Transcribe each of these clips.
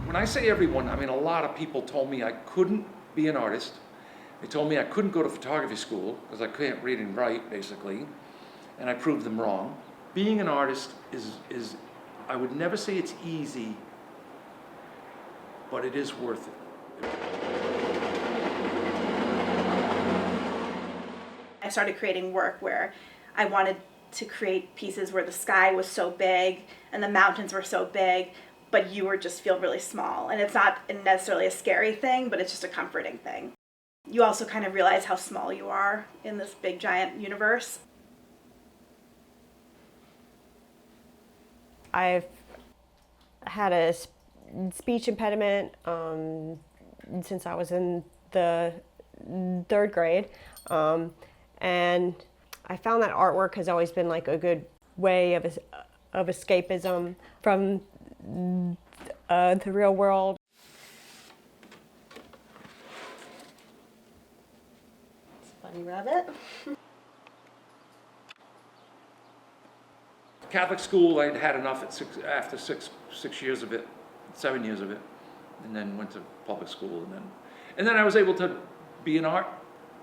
When I say everyone, I mean a lot of people told me I couldn't be an artist. They told me I couldn't go to photography school because I couldn't read and write, basically, and I proved them wrong. Being an artist is I would never say it's easy, but it is worth it. I started creating work where I wanted to create pieces where the sky was so big and the mountains were so big, but you were just feel really small. And it's not necessarily a scary thing, but it's just a comforting thing. You also kind of realize how small you are in this big giant universe. I've had a speech impediment since I was in the 3rd grade. And I found that artwork has always been like a good way of escapism from the real world. Bunny rabbit. Catholic school, I'd had enough after six years of it, 7 years of it, and then went to public school, and then I was able to be an art,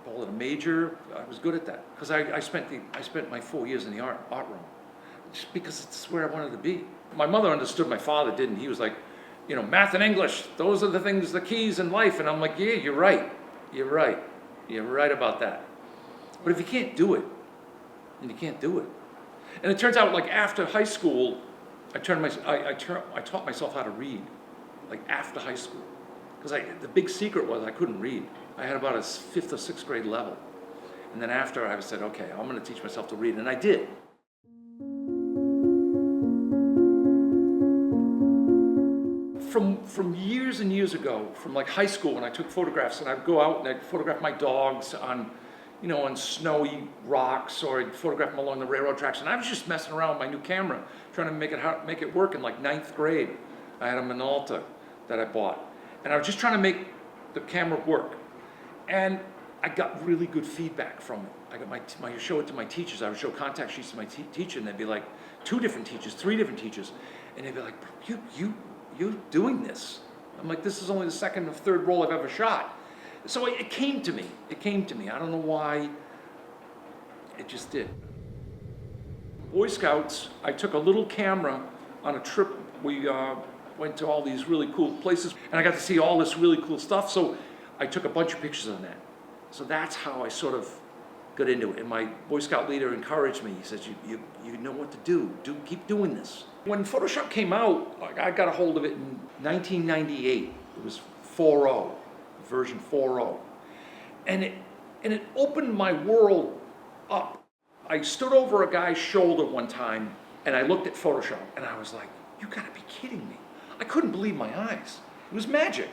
call it a major. I was good at that because I spent my 4 years in the art room, just because it's where I wanted to be. My mother understood, my father didn't. He was like, you know, math and English, those are the things, the keys in life. And I'm like, yeah, you're right about that. But if you can't do it, then you can't do it. And it turns out, like after high school, I taught myself how to read, like after high school, because the big secret was I couldn't read. I had about a 5th or 6th grade level, and then after I said, okay, I'm going to teach myself to read, and I did. From years and years ago, from like high school, when I took photographs, and I'd go out and I'd photograph my dogs on, you know, on snowy rocks, or I'd photograph them along the railroad tracks, and I was just messing around with my new camera, trying to make it work in like 9th grade. I had a Minolta that I bought, and I was just trying to make the camera work, and I got really good feedback from it. I got show it to my teachers. I would show contact sheets to my teacher, and they'd be like 2 different teachers, 3 different teachers, and they'd be like, you're doing this. I'm like, this is only the 2nd or 3rd roll I've ever shot. So it came to me. I don't know why. It just did. Boy Scouts, I took a little camera on a trip. We went to all these really cool places, and I got to see all this really cool stuff. So I took a bunch of pictures on that. So that's how I sort of got into it. And my Boy Scout leader encouraged me. He says, you know what to do. Keep doing this. When Photoshop came out, I got a hold of it in 1998. It was 4.0, version 4.0. And it opened my world up. I stood over a guy's shoulder one time, and I looked at Photoshop, and I was like, you gotta be kidding me. I couldn't believe my eyes. It was magic.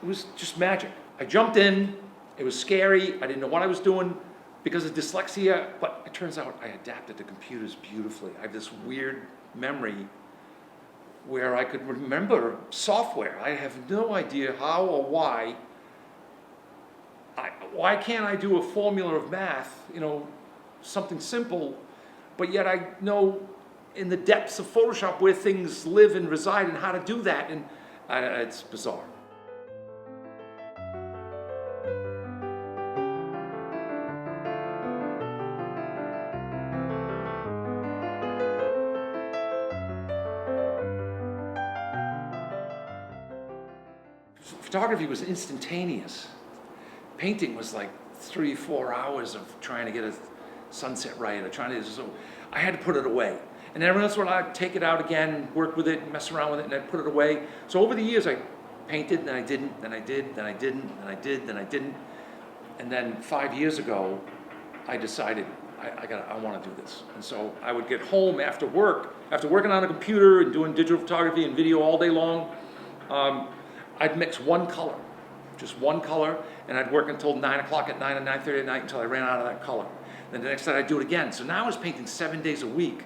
It was just magic. I jumped in. It was scary. I didn't know what I was doing because of dyslexia, but it turns out I adapted to computers beautifully. I have this weird memory where I could remember software. I have no idea how or why. Why can't I do a formula of math, you know, something simple, but yet I know in the depths of Photoshop where things live and reside and how to do that, and it's bizarre. Photography was instantaneous. Painting was like 3-4 hours of trying to get a sunset right, or so I had to put it away. And then every once in a while I'd take it out again, work with it, mess around with it, and I'd put it away. So over the years I painted, then I didn't, then I did, then I didn't, then I did, then I didn't. And then 5 years ago, I decided I want to do this. And so I would get home after work, after working on a computer and doing digital photography and video all day long, I'd mix one color, just one color, and I'd work until 9 o'clock at night or 9:30 at night until I ran out of that color. Then the next night I'd do it again. So now I was painting 7 days a week,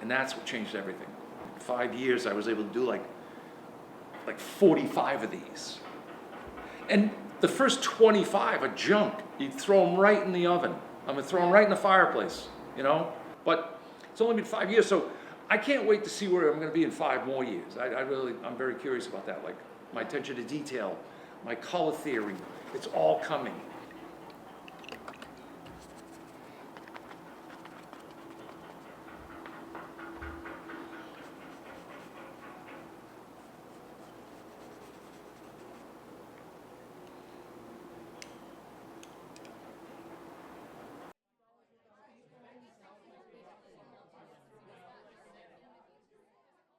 and that's what changed everything. In 5 years I was able to do like 45 of these. And the first 25 are junk. You'd throw them right in the oven. I'm gonna throw them right in the fireplace, you know? But it's only been 5 years, so I can't wait to see where I'm going to be in 5 more years. I'm very curious about that. Like my attention to detail, my color theory, it's all coming.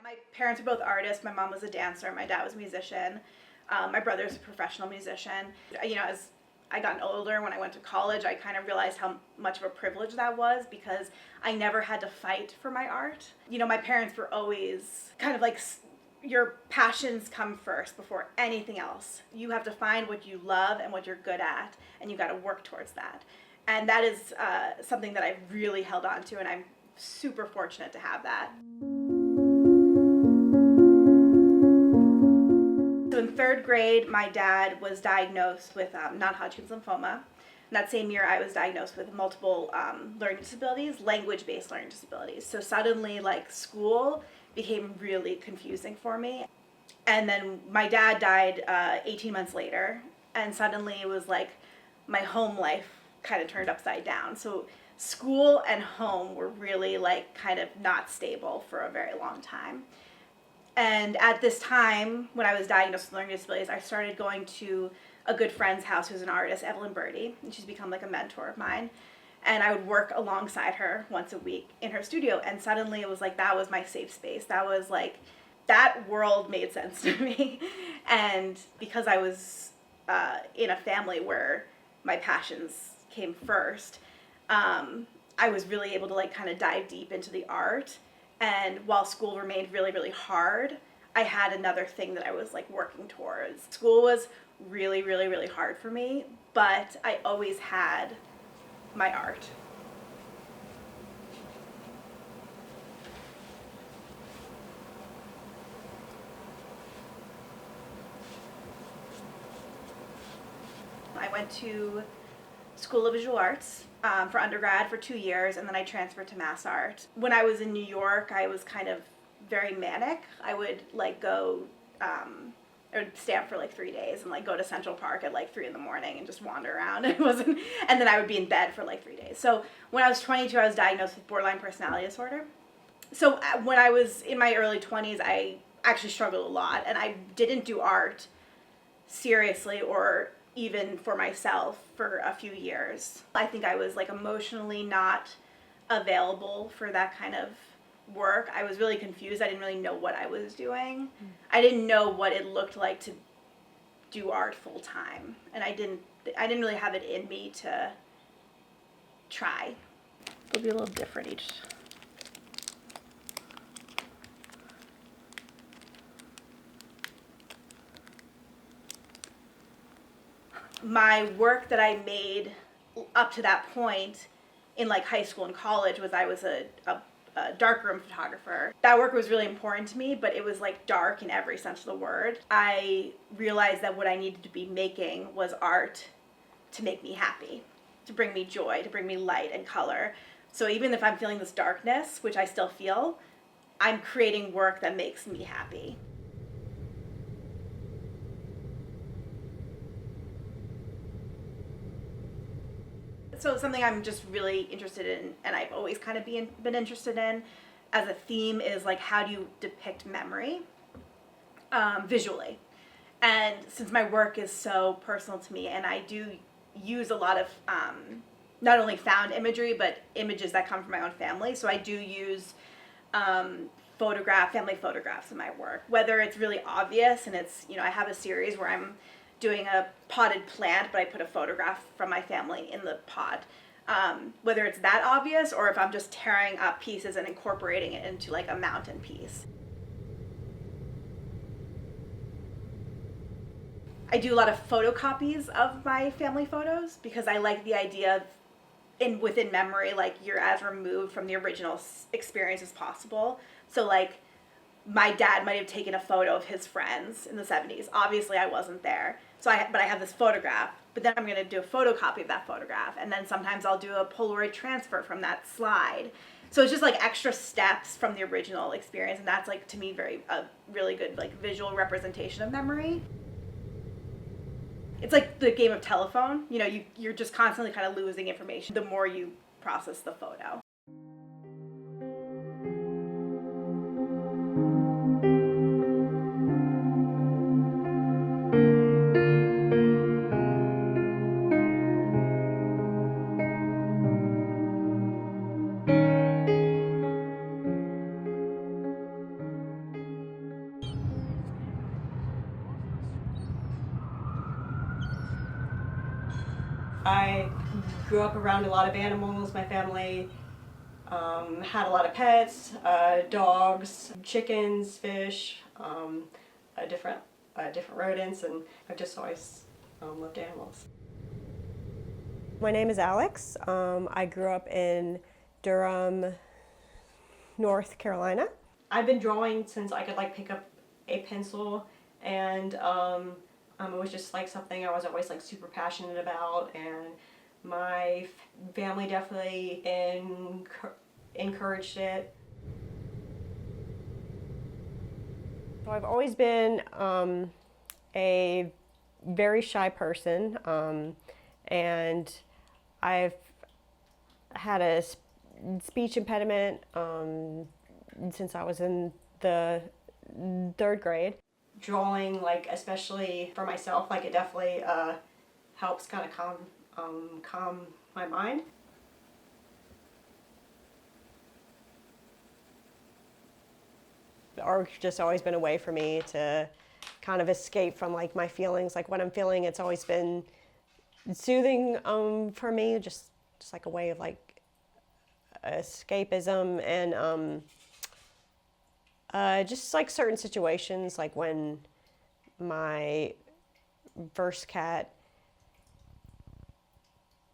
My parents are both artists. My mom was a dancer. My dad was a musician. My brother's a professional musician. You know, as I got older, when I went to college, I kind of realized how much of a privilege that was because I never had to fight for my art. You know, my parents were always kind of like, your passions come first before anything else. You have to find what you love and what you're good at, and you got to work towards that. And that is something that I've really held on to, and I'm super fortunate to have that. So in 3rd grade, my dad was diagnosed with non-Hodgkin's lymphoma. And that same year, I was diagnosed with multiple learning disabilities, language-based learning disabilities. So suddenly, like, school became really confusing for me. And then my dad died 18 months later, and suddenly it was like my home life kind of turned upside down. So school and home were really like kind of not stable for a very long time. And at this time, when I was diagnosed with learning disabilities, I started going to a good friend's house who's an artist, Evelyn Birdie, and she's become like a mentor of mine. And I would work alongside her once a week in her studio, and suddenly it was like that was my safe space. That was like, that world made sense to me. And because I was in a family where my passions came first, I was really able to like kind of dive deep into the art. And while school remained really, really hard, I had another thing that I was like working towards. School was really, really, really hard for me, but I always had my art. I went to School of Visual Arts for undergrad for 2 years, and then I transferred to Mass Art. When I was in New York, I was kind of very manic. I would like go, I would stay up for like 3 days and like go to Central Park at like 3 in the morning and just wander around. And then I would be in bed for like 3 days. So when I was 22, I was diagnosed with borderline personality disorder. So when I was in my early 20s, I actually struggled a lot, and I didn't do art seriously or even for myself for a few years. I think I was like emotionally not available for that kind of work. I was really confused. I didn't really know what I was doing. I didn't know what it looked like to do art full time, and I didn't really have it in me to try. It'll be a little different each. My work that I made up to that point in like high school and college was I was a darkroom photographer. That work was really important to me, but it was like dark in every sense of the word. I realized that what I needed to be making was art to make me happy, to bring me joy, to bring me light and color. So even if I'm feeling this darkness, which I still feel, I'm creating work that makes me happy. So something I'm just really interested in, and I've always kind of been interested in as a theme, is like, how do you depict memory visually? And since my work is so personal to me, and I do use a lot of not only found imagery, but images that come from my own family, so I do use family photographs in my work, whether it's really obvious, and it's, I have a series where I'm doing a potted plant, but I put a photograph from my family in the pot. Whether it's that obvious, or if I'm just tearing up pieces and incorporating it into like a mountain piece. I do a lot of photocopies of my family photos because I like the idea of, within memory, like you're as removed from the original experience as possible. So like, my dad might have taken a photo of his friends in the 70s. Obviously, I wasn't there. But I have this photograph, but then I'm going to do a photocopy of that photograph. And then sometimes I'll do a Polaroid transfer from that slide. So it's just like extra steps from the original experience, and that's like to me a really good like visual representation of memory. It's like the game of telephone. You know, you're just constantly kind of losing information the more you process the photo. I grew up around a lot of animals. My family had a lot of pets, dogs, chickens, fish, different rodents, and I've just always loved animals. My name is Alix. I grew up in Durham, North Carolina. I've been drawing since I could like pick up a pencil, and it was just like something I was always like super passionate about, and my family definitely encouraged it. So I've always been a very shy person, and I've had a speech impediment since I was in the third grade. Drawing, like especially for myself, like it definitely helps kind of calm my mind. Art's just always been a way for me to kind of escape from like my feelings. Like when I'm feeling, it's always been soothing for me, just like a way of like escapism, and just like certain situations, like when my first cat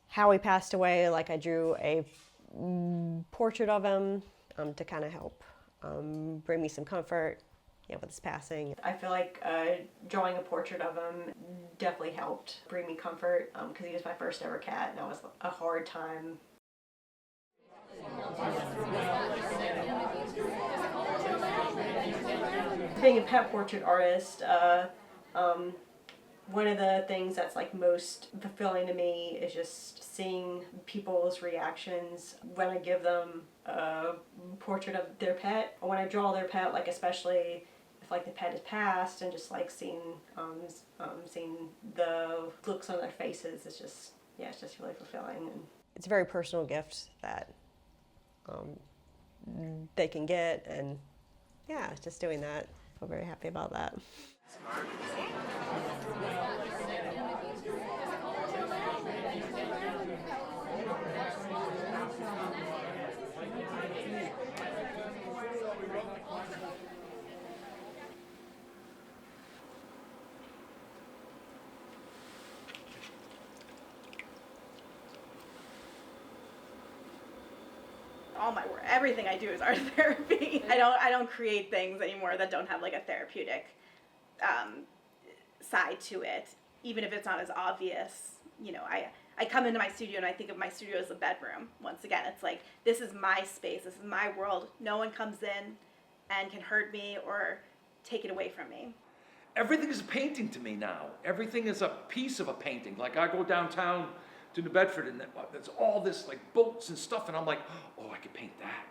Howie passed away, like I drew a portrait of him to kind of help bring me some comfort, with his passing. I feel like drawing a portrait of him definitely helped bring me comfort because he was my first ever cat, and that was a hard time. Being a pet portrait artist, one of the things that's like most fulfilling to me is just seeing people's reactions when I give them a portrait of their pet, or when I draw their pet, like especially if like the pet has passed, and just like seeing the looks on their faces. It's just really fulfilling, and it's a very personal gift that they can get, and just doing that, I feel very happy about that. All my work, everything I do is art therapy. I don't create things anymore that don't have like a therapeutic side to it, even if it's not as obvious. I come into my studio and I think of my studio as a bedroom. Once again, it's like, this is my space, this is my world. No one comes in and can hurt me or take it away from me. Everything is a painting to me now. Everything is a piece of a painting. Like I go downtown to New Bedford, and there's all this like boats and stuff, and I'm like, oh, I could paint that.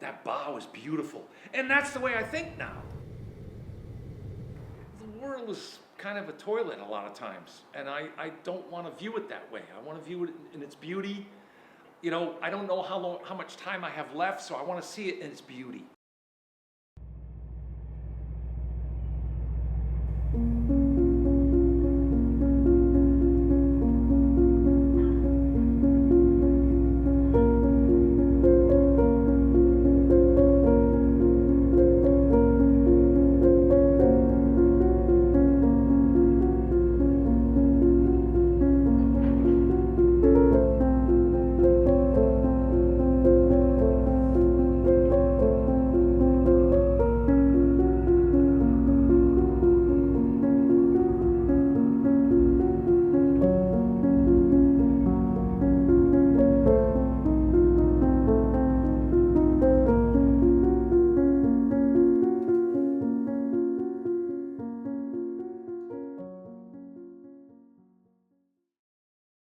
That bow is beautiful. And that's the way I think now. The world is kind of a toilet a lot of times, and I don't want to view it that way. I want to view it in its beauty. I don't know how much time I have left, so I want to see it in its beauty.